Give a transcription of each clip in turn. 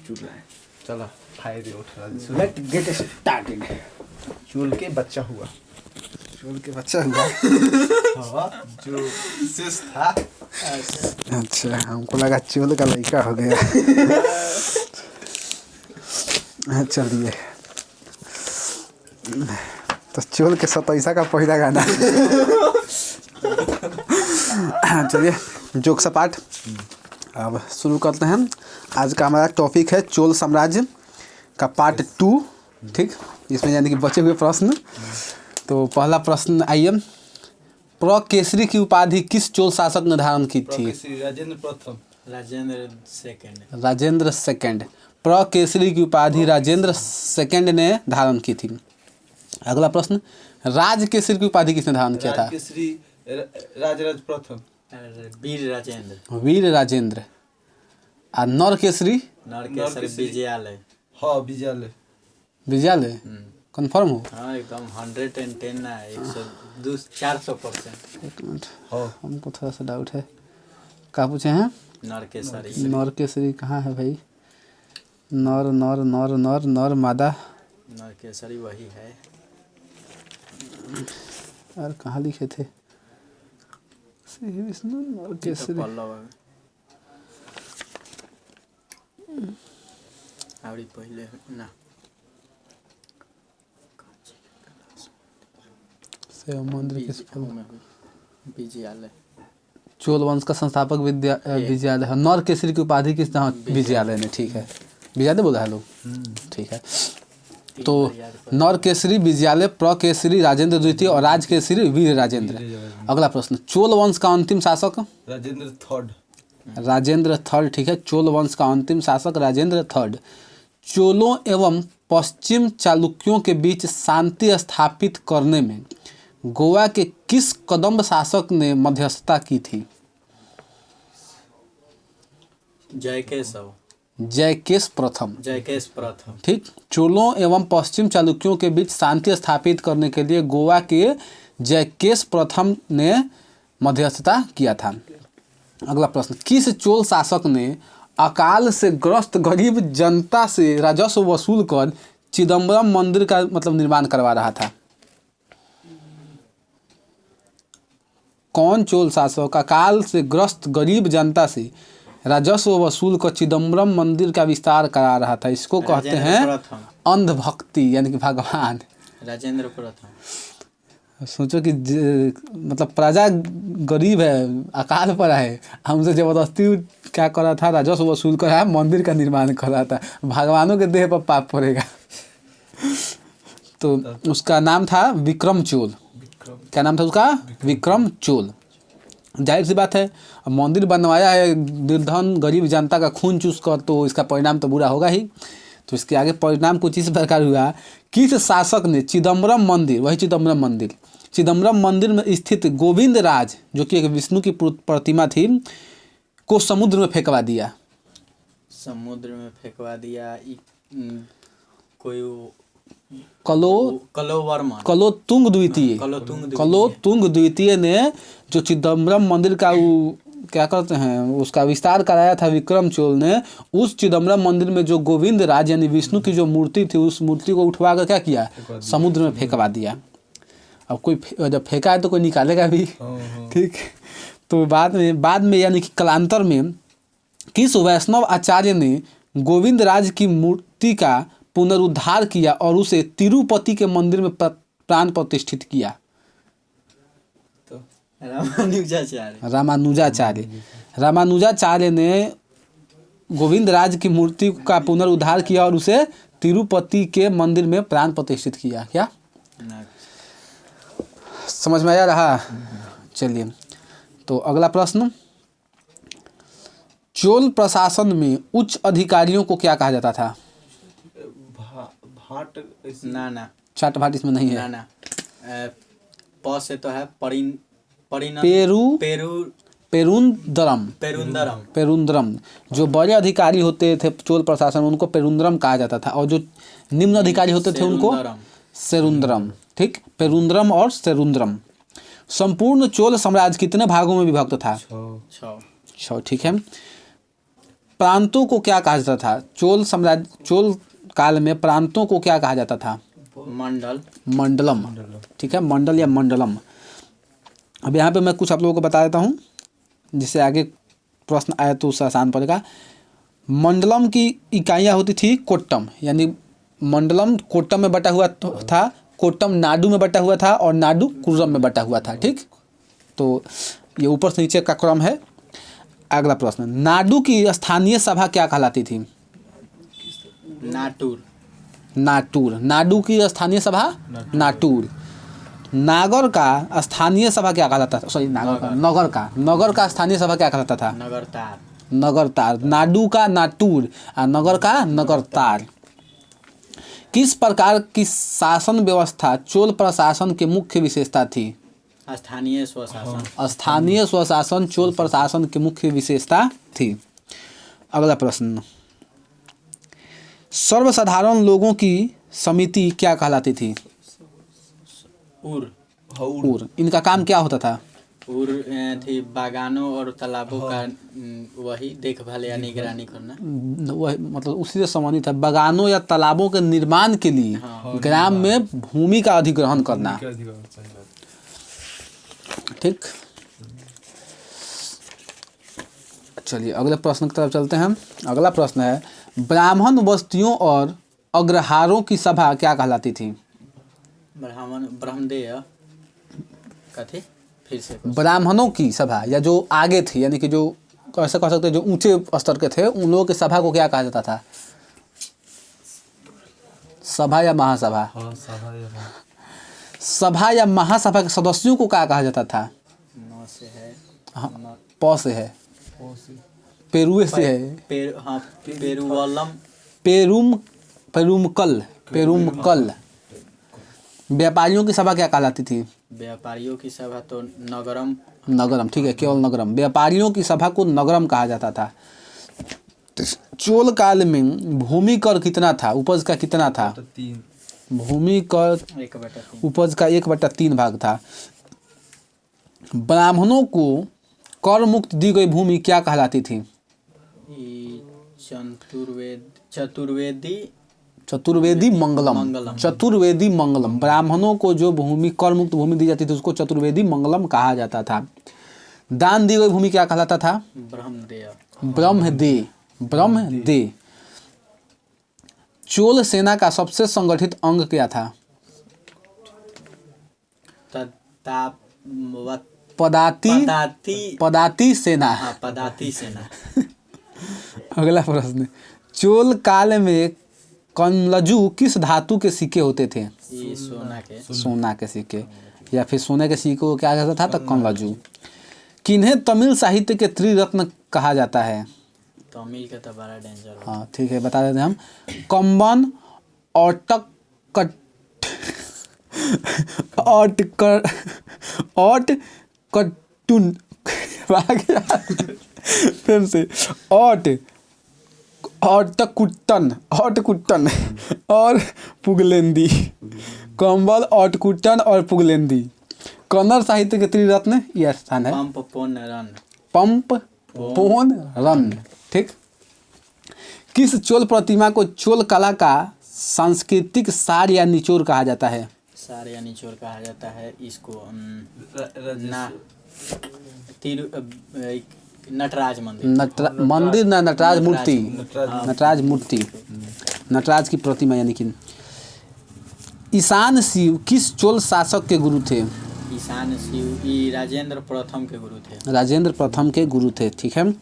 चलो फायदे उठा लेट गेट स्टार्टेड। चोल के बच्चा हुआ हाँ, जो शेष था। अच्छा, हमको लगा चोल का लड़का हो गया। चलिए, तो चोल के 27 का पहला गाना। चलिए, जोक सपाट अब शुरू करते हैं। आज का हमारा टॉपिक है चोल साम्राज्य का पार्ट 2। ठीक, इसमें यानी कि बचे हुए प्रश्न। तो पहला प्रश्न आइए, प्रकेसरी की उपाधि किस चोल शासक ने धारण की थी? राजेंद्र प्रथम। राजेंद्र सेकंड। प्रकेसरी की उपाधि राजेंद्र सेकंड ने धारण की थी। अगला प्रश्न, राजकेसरी की उपाधि किसने धारण किया था? राजकेसरी राजराज प्रथम। वीर राजेंद्र। और नरकेसरी? विजयालय। हाँ, विजयालय कंफर्म हो? हाँ, एकदम 110 ना 400%। एक मिनट, हाँ, हमको थोड़ा सा डाउट है। क्या पूछे हैं? नरकेसरी कहाँ है भाई? नर नर नर नर नर मादा नरकेसरी वही है। यार कहाँ लिखे थे? श्री विष्णु नरकेसरी। पहले ना मंदिर के विजयालय। चोल वंश का संस्थापक विजयालय है। नरकेसरी की उपाधि किस तरह? विजयालय ने। ठीक है, विजयालय बोला है लोग। ठीक है, तो नरकेसरी विजयालय, प्रकेसरी राजेंद्र द्वितीय और राजकेसरी वीर राजेंद्र। अगला प्रश्न, चोल वंश का अंतिम शासक? राजेंद्र थर्ड। ठीक है, चोल वंश का अंतिम शासक राजेंद्र थर्ड। चोलों एवं पश्चिम चालुक्यों के बीच शांति स्थापित करने में गोवा के किस कदम्ब शासक ने मध्यस्थता की थी? जयकेश प्रथम। ठीक, चोलों एवं पश्चिम चालुक्यों के बीच शांति स्थापित करने के लिए गोवा के जयकेश प्रथम ने मध्यस्थता किया था। अगला प्रश्न, किस चोल शासक ने अकाल से ग्रस्त गरीब जनता से राजस्व वसूल कर चिदम्बरम मंदिर का निर्माण करवा रहा था? कौन चोल शासक अकाल से ग्रस्त गरीब जनता से राजस्व वसूल कर चिदम्बरम मंदिर का विस्तार करा रहा था? इसको कहते हैं अंधभक्ति, यानी कि भगवान। राजेंद्र प्रथम। सोचो कि प्रजा गरीब है, अकाल पर है, हमसे जबरदस्ती क्या कर रहा था? राजस्व वसूल कर रहा है, मंदिर का निर्माण कर रहा था। भगवानों के देह पर पाप पड़ेगा। तो उसका नाम था विक्रम चोल। क्या नाम था उसका? विक्रम चोल। जाहिर सी बात है, मंदिर बनवाया है निर्धन गरीब जनता का खून चूस कर, तो इसका परिणाम तो बुरा होगा ही। तो इसके आगे परिणाम कुछ इस प्रकार हुआ, किस शासक ने चिदम्बरम मंदिर, वही चिदम्बरम मंदिर में स्थित गोविंद राज, जो कि एक विष्णु की प्रतिमा थी, को समुद्र में फेंकवा दिया? कोई कलोतुंग द्वितीय ने जो चिदम्बरम मंदिर का क्या कहते हैं उसका विस्तार कराया था विक्रम चोल ने। उस चिदम्बरम मंदिर में जो गोविंद राज यानी विष्णु की जो मूर्ति थी, उस मूर्ति को उठवा कर क्या किया? समुद्र में फेंकवा दिया। अब कोई जब फेंका है तो कोई निकालेगा भी। ठीक, तो बाद में यानी कि कालांतर में किस वैष्णव आचार्य ने गोविंद राज की मूर्ति का पुनरुद्धार किया और उसे तिरुपति के मंदिर में प्राण प्रतिष्ठित किया? रामानुजाचार्य ने गोविंद राज की मूर्ति का पुनरुद्धार किया और उसे तिरुपति के मंदिर में प्राण प्रतिष्ठित किया। क्या समझ में आ रहा? चलिए, तो अगला प्रश्न, चोल प्रशासन में उच्च अधिकारियों को क्या कहा जाता था? चाट भाट इसमें नहीं है। प से तो है पेरुंदरम। जो बड़े अधिकारी होते थे चोल प्रशासन में, उनको पेरुंदरम कहा जाता था, और जो निम्न अधिकारी होते थे उनको सेरुंदरम। ठीक, पेरुंदरम और सेरुंदरम। संपूर्ण चोल साम्राज्य कितने भागों में विभक्त था? 6। ठीक है। प्रांतों को क्या कहा जाता था? चोल काल में प्रांतों को क्या कहा जाता था? मंडल। मंडलम। ठीक है, मंडल या मंडलम। अब यहाँ पे मैं कुछ आप लोगों को बता देता हूँ, जिससे आगे प्रश्न आए तो उससे आसान पड़ेगा। मंडलम की इकाइयाँ होती थी कोट्टम, यानी मंडलम कोट्टम में बटा हुआ था, कोट्टम नाडु में बटा हुआ था और नाडु कुर्रम में बटा हुआ था। ठीक, तो ये ऊपर से नीचे का क्रम है। अगला प्रश्न, नाडु की स्थानीय सभा क्या कहलाती थी? नाटुर। नाटुर। नाडु की स्थानीय सभा नाटुर। नागर का स्थानीय सभा क्या कहलाता था? सॉरी, नगर का स्थानीय सभा क्या कहलाता था? नगरतार। नगरतार। नाडु का नाटुर और नगर का नगरतार। किस प्रकार की शासन व्यवस्था चोल प्रशासन की मुख्य विशेषता थी? स्थानीय स्वशासन। स्थानीय स्वशासन चोल प्रशासन की मुख्य विशेषता थी। अगला प्रश्न, सर्वसाधारण लोगों की समिति क्या कहलाती थी? उर। इनका काम क्या होता था? उर थी बागानों और तालाबों का वही देखभाल या निगरानी करना। वह मतलब उसी से संबंधित है, बागानों या तालाबों के निर्माण के लिए ग्राम में भूमि का अधिग्रहण करना। ठीक, चलिए अगले प्रश्न की तरफ चलते हैं। अगला प्रश्न है, ब्राह्मण बस्तियों और अग्रहारों की सभा क्या कहलाती थी? ब्रह्मदेय कथी फिर से ब्राह्मणों की सभा, या जो आगे थी, यानी कि जो कैसे कह सकते हैं, जो ऊंचे स्तर के थे, उन लोगों की सभा को क्या कहा जाता था? सभा या महासभा? सभा या महासभा के सदस्यों को क्या कहा जाता था? नौ से है। हाँ, प से है, पेरुए से है, पेरुवलम। पेरुमकल। व्यापारियों की सभा क्या कहलाती थी? व्यापारियों की सभा तो नगरम। ठीक है, केवल नगरम। व्यापारियों की सभा को नगरम कहा जाता था। चोल काल में भूमि कर कितना था? उपज का कितना था? भूमि कर 1/3। उपज का 1/3 भाग था। ब्राह्मणों को कर मुक्त दी गई भूमि क्या कहलाती थी? चतुर्वेदी मंगलम। ब्राह्मणों को जो भूमि कर मुक्त भूमि दी जाती थी उसको चतुर्वेदी मंगलम कहा जाता था। दान दी गई भूमि क्या कहलाता था? ब्रह्मदेय। चोल सेना का सबसे संगठित अंग क्या था? पदाती सेना। पदाती सेना। अगला प्रश्न, चोल काल में कनलजू किस धातु के सिक्के होते थे? सोना के सिक्के, या फिर सोने के सिक्के को क्या कहता था? तो कनलजू। किन्हें तमिल साहित्य के त्रिरत्न कहा जाता है? तमिल का तो बड़ा डेंजर। हाँ ठीक है, बता देते हैं हम। कम्बन, कट्टुन फिर से ऑटकुट्टन और पुगलेंदी। कंबल, ऑटकुट्टन और पुगलेंदी। कन्नड़ साहित्य के त्रिरत्न यह स्थान है। पंप पोन रन। ठीक, किस चोल प्रतिमा को चोल कला का सांस्कृतिक सार या निचोड़ कहा जाता है? सार या निचोड़ कहा जाता है इसको नटराज मंदिर। नटराज मूर्ति। नटराज की प्रतिमा, यानी कि ईशान शिव किस चोल शासक के गुरु थे? ईशान शिव राजेंद्र प्रथम के गुरु थे। ठीक है,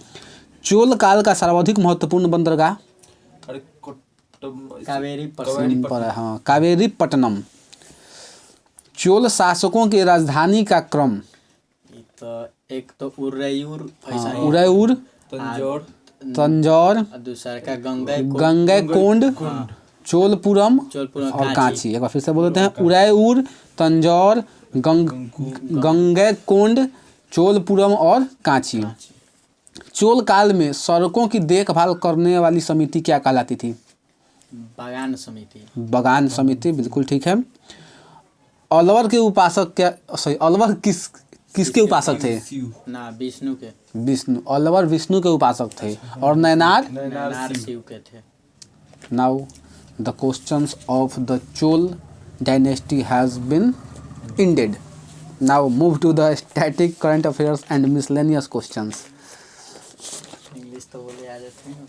चोल काल का सर्वाधिक महत्वपूर्ण बंदरगाह? कावेरीपट्टनम। चोल शासकों की राजधानी का क्रम? एक तो उरैयूर, तंजौर, दूसरा का गंगैकोंड, चोलपुरम और कांची। एक बार फिर से बोल देते हैं, उरैयूर, तंजौर, गंगैकोंड, चोलपुरम और कांची। चोल काल में सड़कों की देखभाल करने वाली समिति क्या कहलाती थी? बागान समिति, बिल्कुल ठीक है। अलवर के उपासक क्या, अलवर किसके उपासक थे? ना विष्णु के। विष्णु, ऑलवर विष्णु के उपासक थे। और नैनार नैनार शिव के थे। Now the questions of the Chola dynasty has been ended. Now move to the static current affairs and miscellaneous questions. English तो बोले आ जाते हैं।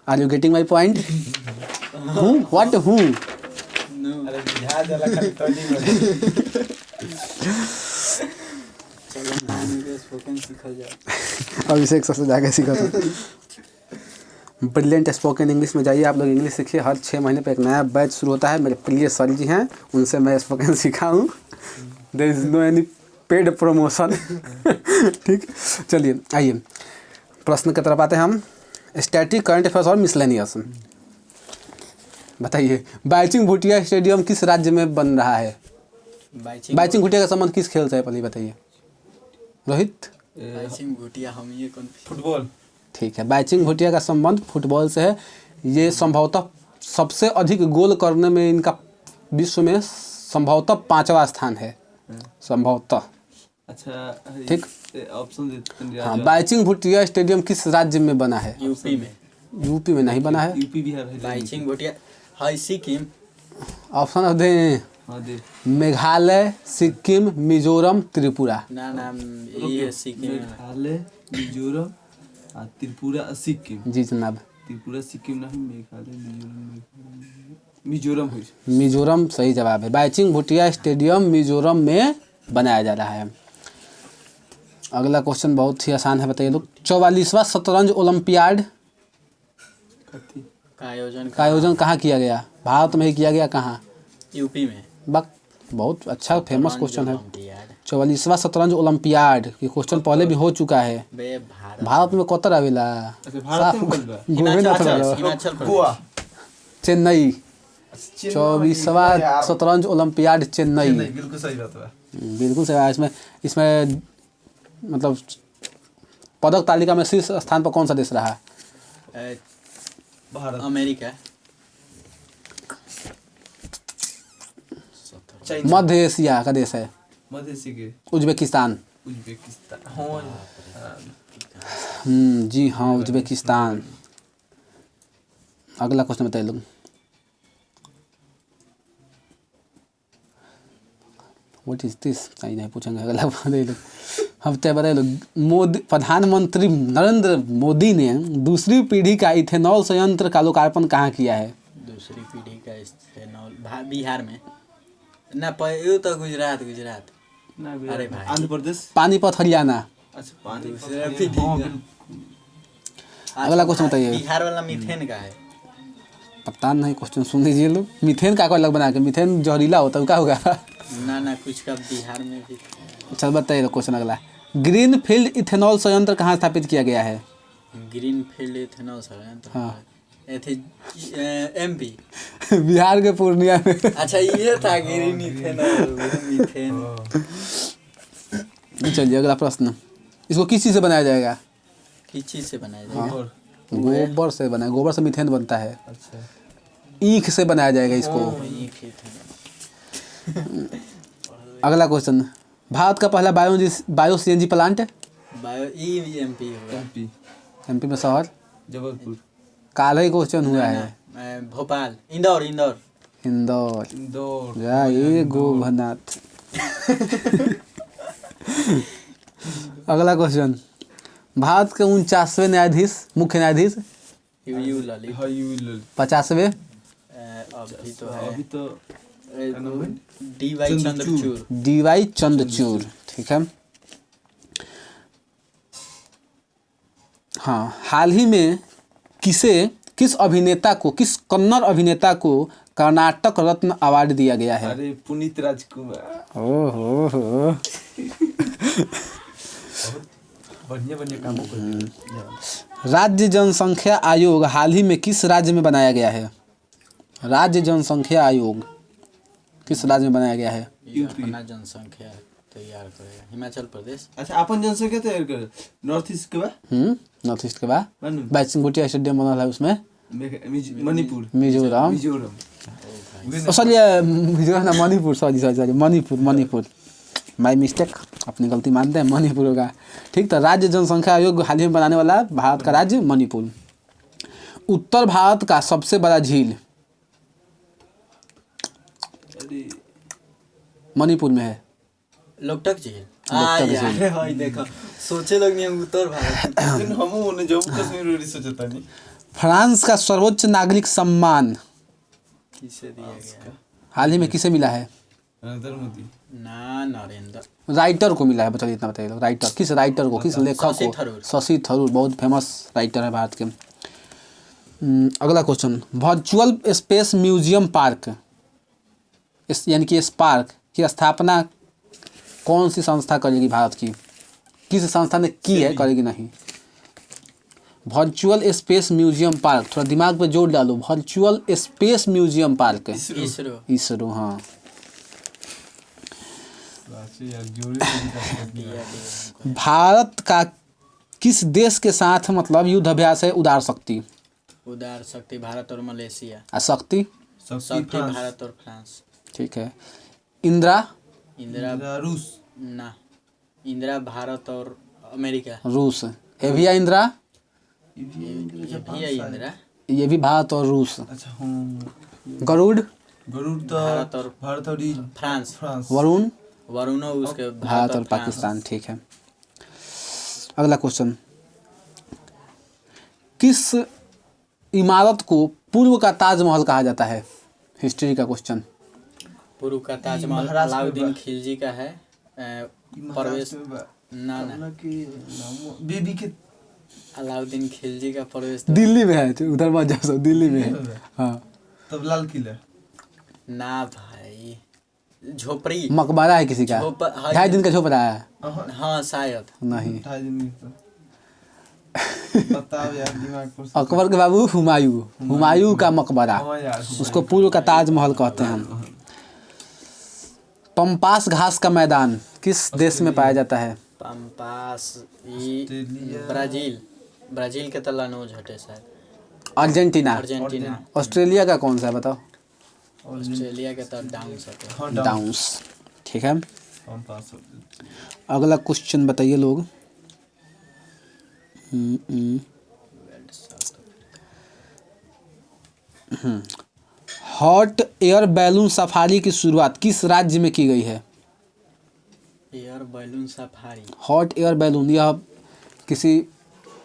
Are you getting my point? Who? What? Who? अरे जहाज वाला खाली तोड़ी में चलो हम स्पोकन सीखा जाए। अभिषेक सर से जाके सीखा था। ब्रिलियंट स्पोकन इंग्लिश में जाइए, आप लोग इंग्लिश सीखिए। हर 6 महीने पर एक नया बैच शुरू होता है। मेरे प्रिय सर जी हैं, उनसे मैं स्पोकन सीखा हूँ। There is no any paid promotion. ठीक, चलिए आइए प्रश्न की तरफ आते हैं हम। स्टैटिक करंट अफेयर्स और मिसलेनियस। बताइए, बाईचुंग भूटिया स्टेडियम किस राज्य में बन रहा है? बाईचुंग भूटिया का संबंध किस खेल से है, पहले बताइए रोहित। बाईचुंग भूटिया हम ये कौन? फुटबॉल। ठीक है, बाईचुंग भूटिया का संबंध फुटबॉल से है। ये संभवतः सबसे अधिक गोल करने में इनका विश्व में संभवतः 5वां स्थान है, संभवतः। अच्छा ठीक, ऑप्शन देते हैं। हाँ, बाईचुंग भूटिया स्टेडियम किस राज्य में बना है? यूपी में। यूपी में नहीं बना है। यूपी बिहार है। बाईचुंग भूटिया हाई सिक्किम। ऑप्शन अब दें। हाँ दे। मेघालय, सिक्किम, मिजोरम, त्रिपुरा। ना ये सिक्किम में। मेघालय, मिजोरम, त्रिपुरा, सिक्किम। जी जनाब, त्रिपुरा सिक्किम नहीं, मेघालय मिजोरम। मिजोरम हुई। मिजोरम सही जवाब है। बाईचुंग भूटिया स्टेडियम मिजोरम में बनाया जा रहा है। अगला क्वेश्चन बहुत ही आसान है, बताइए लोग। 44वां शतरंज ओलंपियाड का आयोजन कहाँ किया गया? भारत में ही किया गया। कहाँ? यूपी में। बहुत अच्छा फेमस क्वेश्चन है। 44वां शतरंज ओलंपियाड ये क्वेश्चन पहले भी हो चुका है। भारत में कतर आवेला? अच्छा भारत में बन रहा है। हिमाचल प्रदेश। गोवा। चेन्नई। 24वां शतरंज ओलंपियाड चेन्नई। बिल्कुल सही बात है। बिल्कुल सही है। इसमें मतलब पदक तालिका में शीर्ष स्थान पर कौन सा देश रहा? भारत। अमेरिका। मध्य एशिया का देश है। मध्य एशिया के उज्बेकिस्तान। उज्बेकिस्तान। जी हाँ, उज्बेकिस्तान। अगला क्वेश्चन बताइए लोग। What is this? कहीं नहीं पूछेंगे, अगला बताइए लोग। हम तय बताइए लोग। प्रधानमंत्री नरेंद्र मोदी ने दूसरी पीढ़ी का इथेनॉल संयंत्र का लोकार्पण कहाँ किया है? दूसरी पीढ़ी का इथेनॉल बिहार में ना, ये तो गुजरात। अरे भाई, आंध्र प्रदेश। पानीपत हरियाणा। अच्छा पानी। अगला क्वेश्चन बताइए। बिहार वाला मीथेन का है। पता नहीं, क्वेश्चन सुन लीजिए लोग। मीथेन का अलग बना के, मीथेन जहरीला होता है, क्या होगा? ना कुछ का बिहार में भी। चल बताइए क्वेश्चन अगला। ग्रीन फील्ड इथेनॉल संयंत्र कहाँ स्थापित किया गया है? ग्रीन फील्ड इथेनॉल संयंत्र। हाँ। एमपी। बिहार के पूर्णिया में। अच्छा ये था ग्रीन इथेनॉल मीथेन। चलिए अगला प्रश्न। इसको किस चीज़ से बनाया जाएगा? किस चीज़ से बनाया जाएगा? गोबर से बनाया। गोबर से मीथेन बनता है। अच्छा ईख से बनाया जाएगा इसको। अगला क्वेश्चन। भारत का पहला बायो सीएनजी प्लांट? एमपी होगा। एमपी में शहर? जबलपुर। काल ही क्वेश्चन हुआ है। भोपाल। इंदौर। या ये गोभनाथ। अगला क्वेश्चन। भारत के 49वें न्यायाधीश, मुख्य न्यायाधीश? यू ललित। 50वें? अभी तो है। अभी तो डीवाई चंद्रचूड़। डीवाई चंद्रचूड़। ठीक है। हाँ, हाल ही में किस कन्नड़ अभिनेता को कर्नाटक रत्न अवार्ड दिया गया है? अरे पुनीत राजकुमार। ओहो। बढ़िया कामों को। राज्य जनसंख्या आयोग हाल ही में किस राज्य में बनाया गया है? राज्य जनसंख्या आयोग किस राज्य में बनाया गया है? अपना जनसंख्या तैयार करेगा हिमाचल प्रदेश। अच्छा अपन जनसंख्या तैयार कर नॉर्थ ईस्ट के बाद। नॉर्थ ईस्ट के बाद बाईचुंग भूटिया स्टेडियम बना है, उसमें मणिपुर मिजोरम मिजोरम सॉरी मिजोरम ना Manipur sorry Manipur my mistake, अपनी गलती मानते हैं, मणिपुर होगा। ठीक, तो राज्य जनसंख्या आयोग हाल ही में बनाने वाला भारत का राज्य मणिपुर। उत्तर भारत का सबसे बड़ा झील मणिपुर में है। लोकटक झील। लोकटक यार झील। भाई देखो सोचे लोग नहीं हम उत्तर भारत लेकिन हम उन्हें जम्मू कश्मीर वाली सोचता नहीं फ्रांस का सर्वोच्च नागरिक सम्मान किसे दिया गया? हाल ही में किसे मिला है? नरेंद्र मोदी ना नरेंद्र राइटर को मिला है, बताइए इतना बताइए। राइटर, किस राइटर को, किस लेखक शशि को? थरूर। शशि थरूर बहुत फेमस राइटर है भारत के। अगला question, virtual space museum park यानी कि स्पार्क की स्थापना कौन सी संस्था करेगी भारत की? किस संस्था ने की है, करेगी नहीं? वर्चुअल स्पेस म्यूजियम पार्क, थोड़ा दिमाग पे जोर डालो। Virtual space museum park, ISRO. ISRO. हाँ, भारत का किस देश के साथ मतलब युद्ध अभ्यास है उदार शक्ति? उदार शक्ति भारत और मलेशिया। शक्ति शक्ति भारत और फ्रांस। ठीक है। इंदिरा इंदिरा रूस ना, इंदिरा भारत और अमेरिका। रूस। एविया इंदिरा, ये भी है इंदिरा। ये भी भारत और रूस। अच्छा हाँ गरुड़ गरुड़ तो भारत और फ्रांस। वरुण वरुण उसके भारत और पाकिस्तान। ठीक है। अगला क्वेश्चन, किस इमारत को पूर्व का ताजमहल कहा जाता है? हिस्ट्री का क्वेश्चन। पूर्व का ताजमहल अलाउद्दीन खिलजी का है। परवेश ना बीबी के अलाउद्दीन खिलजी का प्रवेश तो दिल्ली में है, उधर मत जाओ, दिल्ली में है। हाँ, तब लाल किला ना भाई, झोपड़ी मकबरा है किसी का, हाँ, 2.5 दिन का झोपड़ा है। हाँ शायद नहीं, 2.5 दिन तो बताओ यार दिमाग पर। अकबर के बाबू हुमायूं का मकबरा, हाँ यार उसको पूर्व का ताजमहल कहते हैं हम। पंपास घास का मैदान किस देश में पाया जाता है? पंपास ब्राजील के तलानोज हटे शायद। अर्जेंटीना। ऑस्ट्रेलिया का कौन सा है बताओ? ऑस्ट्रेलिया के तो डाउन्स हटे। डाउन्स। ठीक है। अगला क्वेश्चन बताइए लोग। हॉट एयर बैलून सफारी की शुरुआत किस राज्य में की गई है? Air balloon safari, hot air balloon यह किसी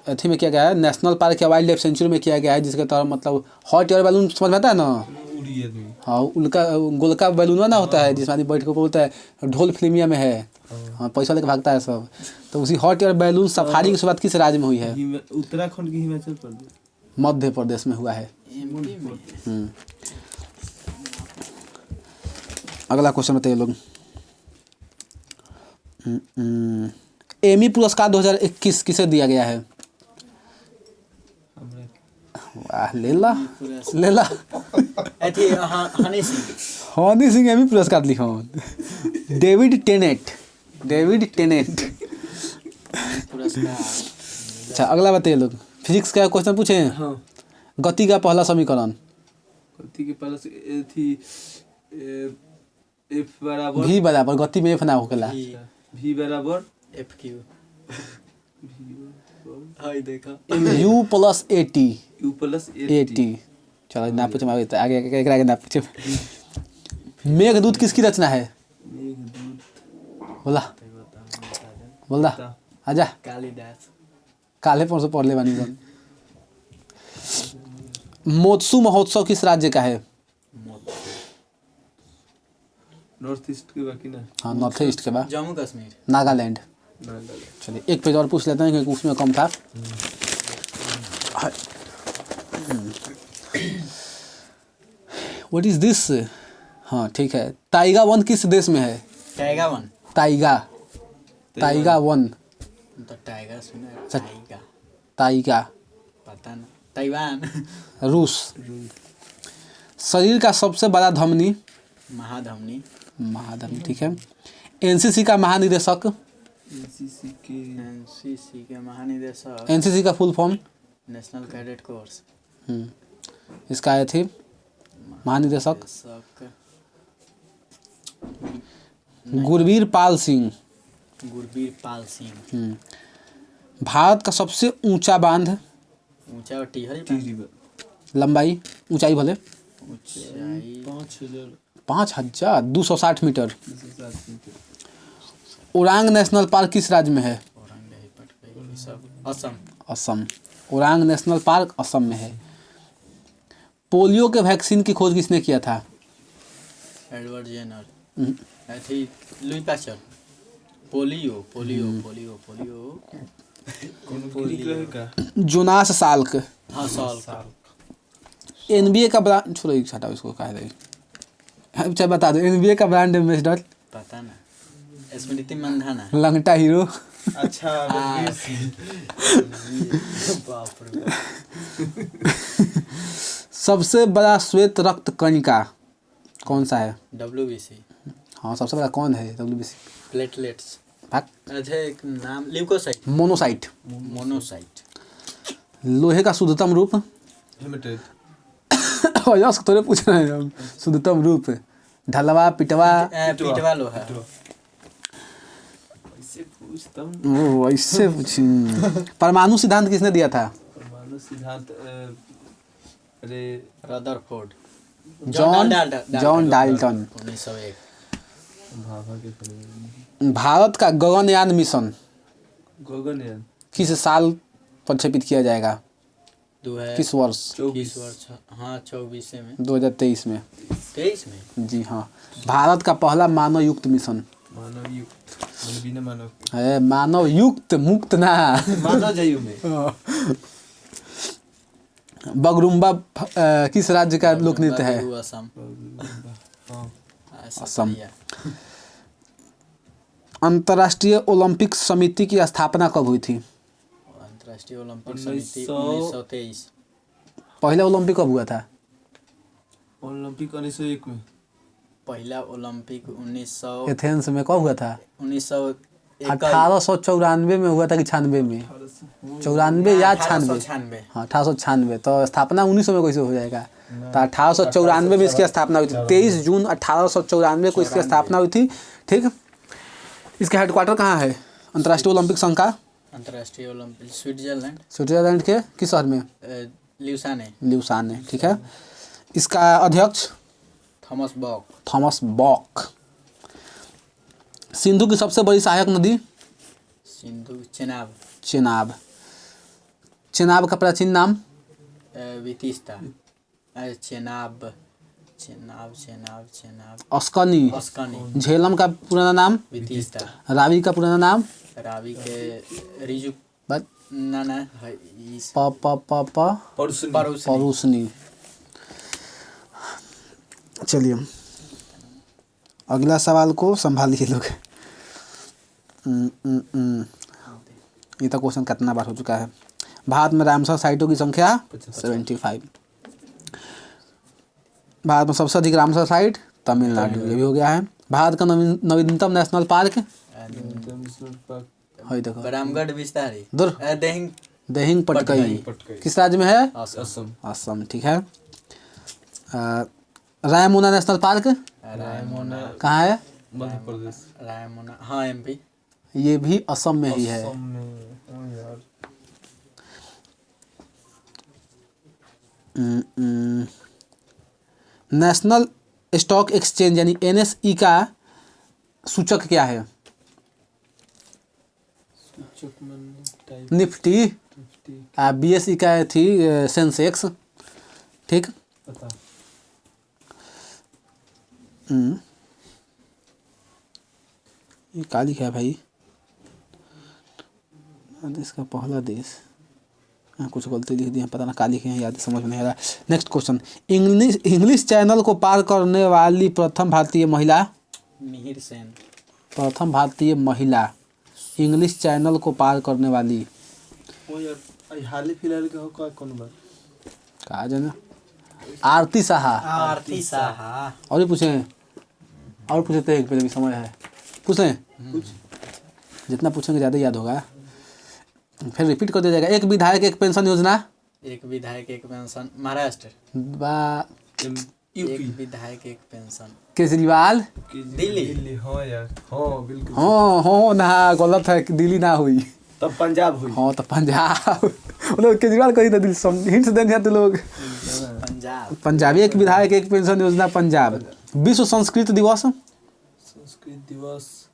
अथी में किया गया है, नेशनल पार्क या वाइल्ड लाइफ सेंचुरी में किया गया है, जिसके तहत मतलब हॉट एयर बैलून समझ में आता है ना? हाँ, उनका गोलका बैलून ना होता है जिसमें आदमी बैठ के बोलता है ढोल फिल्मिया में है। हाँ, पैसा लेके भागता है सब। तो उसी हॉट एयर बैलून सफारी की शुरुआत किस राज्य में हुई है? उत्तराखंड की हिमाचल प्रदेश, मध्य प्रदेश में हुआ है। अगला क्वेश्चन बताइए लोग। एमी पुरस्कार 2021 किसे दिया गया है? वाह, ले ला हनी सिंह एमी पुरस्कार लिखो। डेविड टेनेट पुरस्कार। अच्छा, अगला बताइए लोग। फिजिक्स का क्वेश्चन पूछे। हाँ गति का पहला समीकरण। गति के पहले से थी F बराबर v बराबर, गति में f ना होकेला। V बराबर एफ क्यू। हाय देखा u plus at। U plus at। चलो ना पूछो, आगे आगे ना पूछो। मेघदूत किसकी रचना है? बोला आजा, कालिदास। काले परसों पढ़ ले बानी बन। मोत्सु महोत्सव किस राज्य का है? नॉर्थ ईस्ट के बाकी ना। हाँ, नॉर्थ ईस्ट के बाद जम्मू कश्मीर। नागालैंड। चलिए एक पेज और पूछ लेते हैं क्योंकि उसमें कम था। What is this? हाँ ठीक है। टाइगा वन किस देश में है? Tiger one. Tyga one. तो टाइगर सुना है। अच्छा। टाइगर टाइगा पता ना। ताइवान। रूस। शरीर का सबसे बड़ा धमनी? महाधमनी। ठीक है। एनसीसी का महानिदेशक? एनसीसी के महानिदेशक। एनसीसी का full form? National cadet course. इसका आए थे महानिदेशक गुरवीर पाल सिंह। गुरबीर पाल सिंह। भारत का सबसे ऊंचा बांध, ऊंचा और टिहरी लंबाई ऊंचाई भले ऊंचाई 5260 मीटर। ओरांग नेशनल पार्क किस राज्य में है? असम। असम। ओरांग नेशनल पार्क असम में है। पोलियो के वैक्सीन की खोज किसने किया था? Edward Jenner. थी Louis Pasteur. Polio polio polio polio Jonas Salk. हाँ साल। एनबीए का ब्रांड छोड़ो हटाओ इसको कहा देगी। अच्छा बता दो एनबीए का ब्रांड एम्बेसडर? पता ना। स्मृति मंधाना। लंगटा हीरो। अच्छा बाप रे बाप। सबसे बड़ा श्वेत रक्त कणिका कौन सा है? WBC। हाँ सबसे बड़ा कौन है WBC? प्लेटलेट्स। भाग। अच्छा एक नाम ल्यूकोसाइट। मोनोसाइट। मोनोसाइट। लोहे का शुद्धतम रूप? हेमेटाइट। यस तोरे पूछ रहे हैं हम। शुद्धतम रूप ढलवा पिटवा। पीटवा लोहा। ऐसे पूछता हूँ। ओह ऐसे पूछी। परमाणु सिद्धांत किसने दिया था? परमाणु सिद्धांत अरे रदरफोर्ड। John Dalton. 1901। भाभा के फले भारत का गगनयान मिशन गगनयान किस साल प्रक्षेपित किया जाएगा? किस वर्ष? 24 वर्ष। हाँ 24 में। 2023 में। 23 में। जी हाँ। भारत का पहला मानव युक्त मिशन? मानव युक्त मतलब बिना मानव के। है मानव युक्त मुक्त ना। मानव जयु में बगरुम्बा किस राज्य का लोक नृत्य है? असम। हाँ असम। अंतर्राष्ट्रीय ओलंपिक समिति की स्थापना कब हुई थी? अंतर्राष्ट्रीय ओलंपिक समिति 1923। पहला ओलंपिक कब हुआ था? ओलंपिक 1901 में। पहला ओलंपिक 1900 एथेंस में कब हुआ था? 1891 में हुआ था कि 96 में? 94 या 96? हाँ 1896। तो स्थापना 1900 में कैसे हो जाएगा? तो 1894 में इसकी स्थापना हुई थी। 23 जून 1894 को इसकी स्थापना हुई थी। ठीक। इसका हेडक्वार्टर कहाँ है अंतर्राष्ट्रीय ओलंपिक संघ का? अंतर्राष्ट्रीय ओलंपिक स्विट्जरलैंड। स्विट्जरलैंड के किस शहर में? ल्यूसाने। ल्यूसाने। ठीक है। इसका अध्यक्ष? थॉमस बॉक। सिंधु की सबसे बड़ी सहायक नदी? सिंधु चेनाब। चेनाब का प्राचीन नाम? वितिस्ता। चेनाब चेनाब चेनाब चेनाब अस्कनी। झेलम का पुराना नाम? वितिस्ता। रावी का पुराना नाम? रावी के रिजु ना परुसनी। चलिए अगला सवाल को संभालिए लोग। ये तो क्वेश्चन कितना बार हो चुका है। भारत में रामसर साइटों की संख्या 75। भारत में सबसे अधिक रामसर साइट तमिलनाडु। ये भी हो गया है। भारत का नवीनतम नेशनल पार्क? देखो रामगढ़ विस्तारी। दूर देहिंग पटकई किस राज्य में है? असम। ठीक है। रायमोना नेशनल पार्क रायमोना कहाँ है? मध्य प्रदेश। रायमोना हाँ MP। ये भी असम में ही है। नेशनल स्टॉक एक्सचेंज यानी NSE का सूचक क्या है? निफ्टी। BSE का थी सेंसेक्स। ठीक। ये क्या लिखा है भाई? देश का पहला देश। कुछ गलती लिख दी है, पता ना क्या लिखे हैं, याद समझ में नहीं आ रहा। Next question. इंग्लिश चैनल को पार करने वाली प्रथम भारतीय महिला? मिहिर सेन। प्रथम भारतीय महिला इंग्लिश चैनल को पार करने वाली? वो यार हाल ही फिलहाल के हो कौन बात? कहा जाना? आरती साहा। और भी पूछे? और पूछे थे एक, पहले भी समय है पूछें? जितना पूछेंगे ज़्यादा याद होगा। फिर रिपीट कर दिया जाएगा। एक विधायक एक पेंशन योजना? एक विधायक एक पेंशन महाराष्ट्र। बा एक विधायक एक पेंशन केजरीवाल। दिल्ली। हाँ यार, हाँ बिल्कुल। हाँ ना गलत है, दिल्ली ना हुई। तब पंजाब हुई। हाँ तो पंजाब लोग केजरीवाल कही तो दिल्ली हिंट्स देने तो लोग पंजाब। पंजाबी एक विधायक एक पेंशन योजना पंजाब। विश्व संस्कृत दिवस संस्कृत दिवस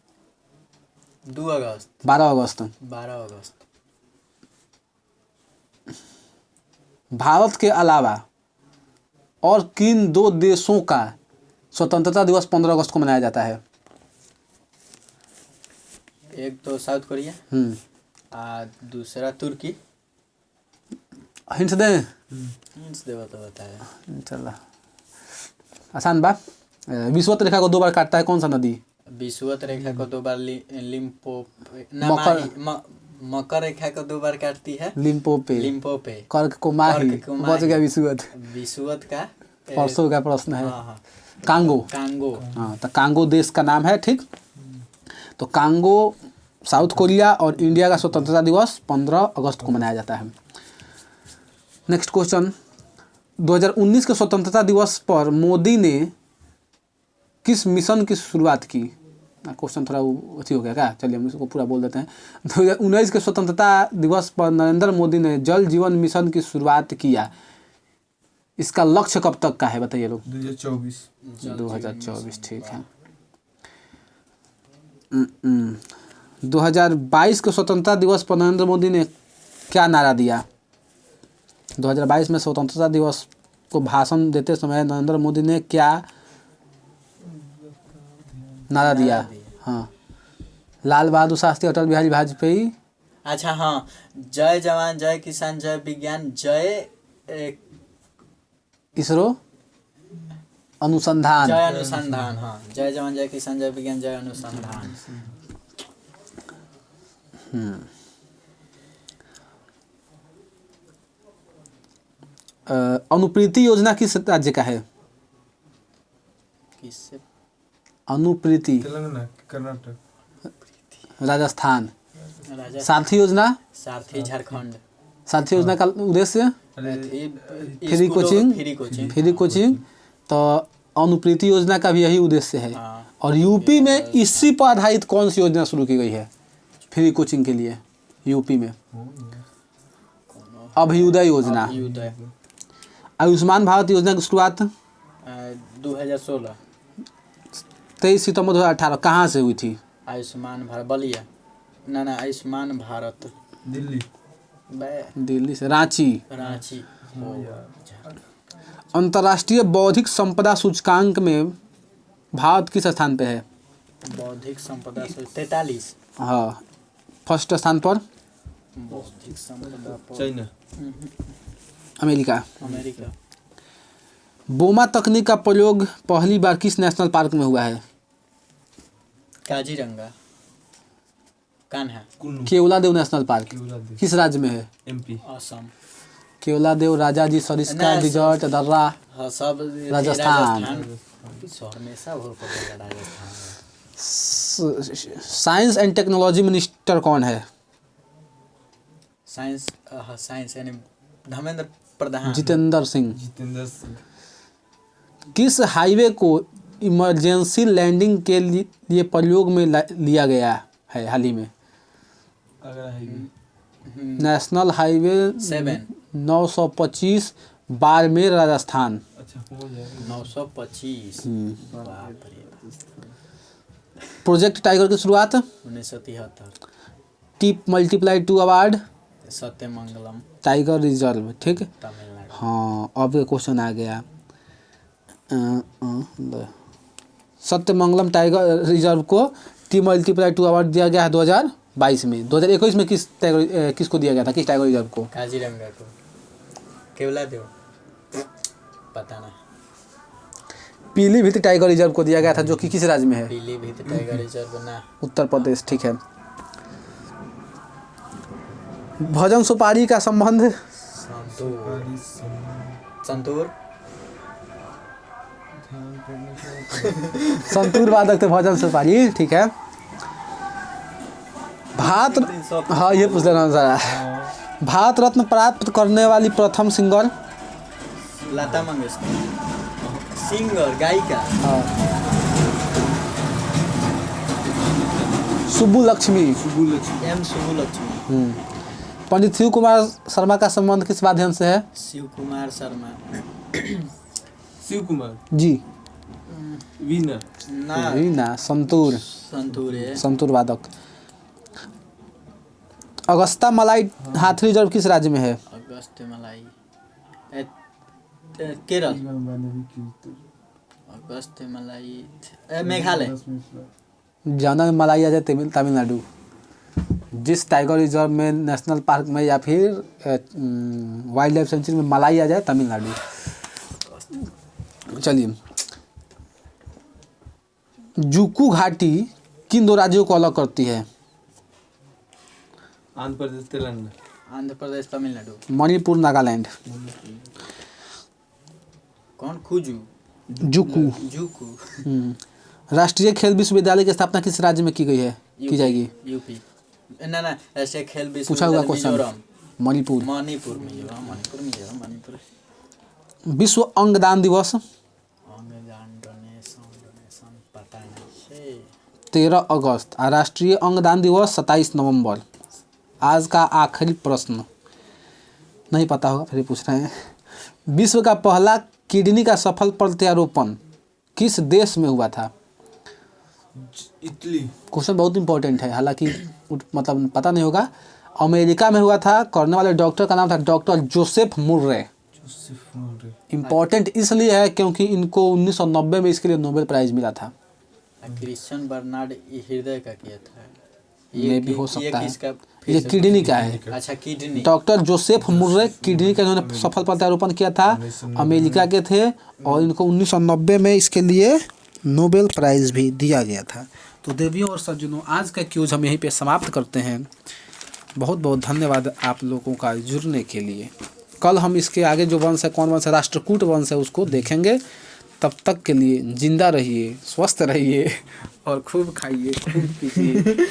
2 अगस्त 12 अगस्त। 12 अगस्त। भारत के अलावा और किन 2 देशों का स्वतंत्रता दिवस 15 अगस्त को मनाया जाता है? एक तो साउथ कोरिया दूसरा तुर्की। हिंट्स दें? हिंट्स देवा तो बताया। चला आसान बा। विषुवत रेखा को 2 बार काटता है कौन सा नदी? विषुवत रेखा को 2 बार मकर रेखा को 2 बार काटती है लिम्पोपे। कर्क को माही। बच गया विषुवत। विषुवत का परसों का प्रश्न है। हाँ। कांगो। हाँ तो कांगो देश का नाम है, ठीक। तो कांगो साउथ कोरिया और इंडिया का स्वतंत्रता दिवस 15 अगस्त को मनाया जाता है। नेक्स्ट क्वेश्चन, 2019 के स्वतंत्रता दिवस पर मोदी ने किस मिशन की शुरुआत की? क्वेश्चन थोड़ा अच्छी हो गया क्या, चलिए हम इसको पूरा बोल देते हैं। 2019 के स्वतंत्रता दिवस पर नरेंद्र मोदी ने जल जीवन मिशन की शुरुआत किया। इसका लक्ष्य कब तक का है बताइए लोग? 2024, ठीक है। 2022 के स्वतंत्रता दिवस पर नरेंद्र मोदी ने क्या नारा दिया? 2022 में स्वतंत्रता दिवस को भाषण देते समय नरेंद्र मोदी ने क्या नारा दिया? हाँ, लाल बहादुर शास्त्री, अटल बिहारी वाजपेयी। अच्छा हाँ, जय जवान जय किसान जय विज्ञान जय इसरो अनुसंधान। जय अनुसंधान। हाँ, जय जवान जय किसान जय विज्ञान जय अनुसंधान। अनुप्रीति योजना किस राज्य का है? किससे? अनुप्रीति तेलंगाना, कर्नाटक, राजस्थान। सारथी योजना? सारथी झारखंड। सारथी योजना का उद्देश्य फ्री कोचिंग। तो अनुप्रीति योजना का भी यही उद्देश्य है। और यूपी में इसी पर आधारित कौन सी योजना शुरू की गई है फ्री कोचिंग के लिए? यूपी में अभ्युदय योजना। आयुष्मान भारत योजना की शुरुआत 2016 23 सितंबर 2018 कहाँ से हुई थी? आयुष्मान भारत बलिया ना आयुष्मान भारत दिल्ली से रांची। अंतर्राष्ट्रीय बौद्धिक संपदा सूचकांक में भारत किस स्थान पे है? बौद्धिक संपदा 43। हाँ, फर्स्ट स्थान पर बौद्धिक संपदा पर चाइना, अमेरिका। बोमा तकनीक का प्रयोग पहली बार किस नेशनल पार्क में हुआ है? काजीरंगा, कान्हा। केवलादेव नेशनल पार्क किस राज्य में है? MP, असम। केवलादेव, राजाजी सरिस्का रिजर्ट, दर्रा, हाँ, सब राजस्थान। हमेशा हो Rajasthan. Science and technology minister कौन है? साइंस यानी धर्मेंद्र प्रधान। जितेंद्र सिंह। किस हाईवे को इमरजेंसी लैंडिंग के लिए प्रयोग में लिया गया है हाल ही में? National highway 925 Barmer Rajasthan. 925। Project tiger की शुरुआत 1973। Tip multiply 2 award Sathyamangalam tiger reserve, ठीक है। तमिलनाडु। हाँ, अब ये क्वेश्चन आ गया। सत्यमंगलम टाइगर रिजर्व को टी मल्टीप्लाई 2 अवार्ड दिया गया है 2022 में। 2021 में किसको दिया गया था, किस टाइगर रिजर्व को? काजीरंगा को। केवलादेव पता नहीं। पीलीभीत टाइगर रिजर्व को दिया गया था, जो कि किस राज्य में है? पीलीभीत टाइगर रिजर्व ना उत्तर प्रदेश, ठीक है। भजन सुपारी का संबंध संतूर वादक थे भजन सुपारी, ठीक है। भारत, हाँ ये पूछ लेना सारा। भारत रत्न प्राप्त करने वाली प्रथम सिंगर। लता मंगेशकर। सिंगर गायिका सुब्बुलक्ष्मी। एम सुब्बुलक्ष्मी। पंडित शिव कुमार शर्मा का संबंध किस माध्यम से है? शिव कुमार शर्मा। शिव कुमार जी वीणा ना संतूर। संतूर वादक। अगस्ता मलाई हाथी रिजर्व किस राज्य में है? अगस्त मलाई केरल। अगस्त मलाई मेघालय। जाना मलाई आ जाए तमिलनाडु। जिस टाइगर रिजर्व में, नेशनल पार्क में या फिर वाइल्ड लाइफ सेंचुरी में मलाई आ जाए तमिलनाडु। चलिए, जुकू घाटी किन दो राज्यों को अलग करती है? आंध्र प्रदेश तेलंगाना। आंध्र प्रदेश तमिलनाडु। मणिपुर नागालैंड। कौन? खुजू। जुकू। राष्ट्रीय खेल विश्वविद्यालय की स्थापना किस राज्य में की गई है? की जाएगी? यूपी। ना ऐसे खेल पूछा हुआ विश्वविद्यालय क्वेश्चन। मणिपुर। मणिपुर। विश्व अंगदान दिवस। अंगदान डोनेशन पता नहीं। 13 अगस्त। राष्ट्रीय अंगदान दिवस 27 नवंबर। आज का आखिरी प्रश्न नहीं पता होगा, फिर पूछ रहे हैं। विश्व का पहला किडनी का सफल प्रत्यारोपण किस देश में हुआ था? इटली। क्वेश्चन बहुत इंपॉर्टेंट है, हालांकि मतलब पता नहीं होगा। अमेरिका में हुआ था। करने वाले डॉक्टर का नाम था डॉक्टर जोसेफ मुर्रे। इम्पोर्टेंट इसलिए है क्योंकि इनको 1990 में इसके लिए नोबेल प्राइज मिला था। क्रिश्चियन बर्नार्ड हृदय का किया था। ये भी हो सकता है। ये किडनी का है। अच्छा, kidney. Doctor Joseph Murray kidney का इन्होंने सफल प्रत्यारोपण किया था। अमेरिका के थे और इनको 1990 में इसके लिए नोबेल प्राइज भी दिया गया था। तो देवियों और सज्जनों, आज का क्यूज हम यहीं पे समाप्त करते हैं। बहुत बहुत धन्यवाद आप लोगों का जुड़ने के लिए। कल हम इसके आगे जो वंश है, कौन वंश है, राष्ट्रकूट वंश है, उसको देखेंगे। तब तक के लिए जिंदा रहिए, स्वस्थ रहिए और खूब खाइए, खूब पीजिए,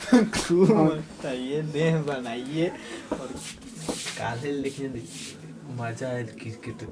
खूब खाइए, देह बनाइए और काले लिखने मजा आया क्रिकेट